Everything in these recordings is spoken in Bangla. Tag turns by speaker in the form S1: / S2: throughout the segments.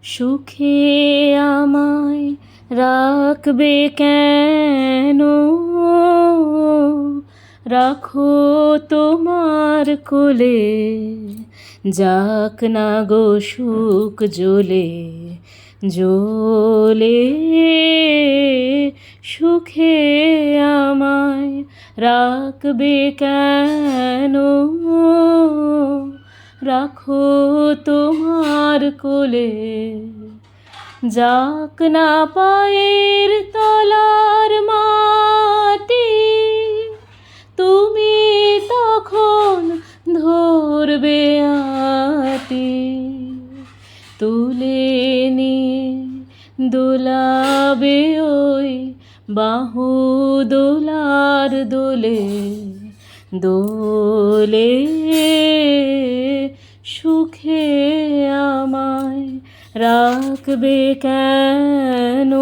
S1: সুখে আমায় রাখবে কেন? রাখো তোমার কোলে, যাক না গো সুখ জ্বলে জ্বলে। সুখে আমায় রাখবে কেন? রাখো তোমার কোলে, যাক না পায়ের তলার মাটি, তুমি তখন ধরবে আটি। তুলে নিয়ে দোলাবে ওই বাহু দোলার দোলে দোলে। সুখে আমায় রাখবে কেন?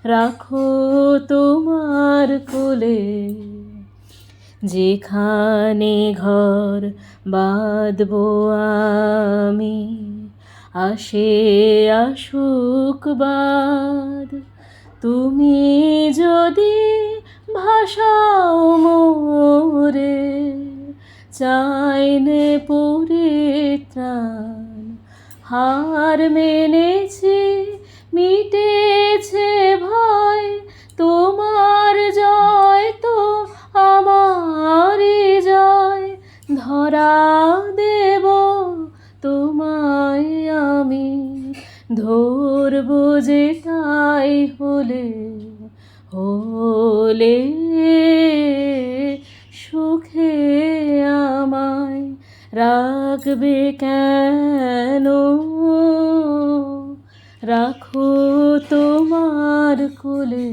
S1: রাখো তোমার কোলে। যেখানে ঘর বাঁধবো আমি, আসে আসুক বাদ, তুমি যদি ভাসাও মোরে, চাইনে পরিত্রাণ। হার মেনেছি, মিটেছে ভয়, তোমার জয় তো আমারই জয়। ধরা দেব তোমায় আমি, ধরবো যেটাই হলে হলে। সুখে আমায় রাখবে কেন? রাখো তোমার কোলে।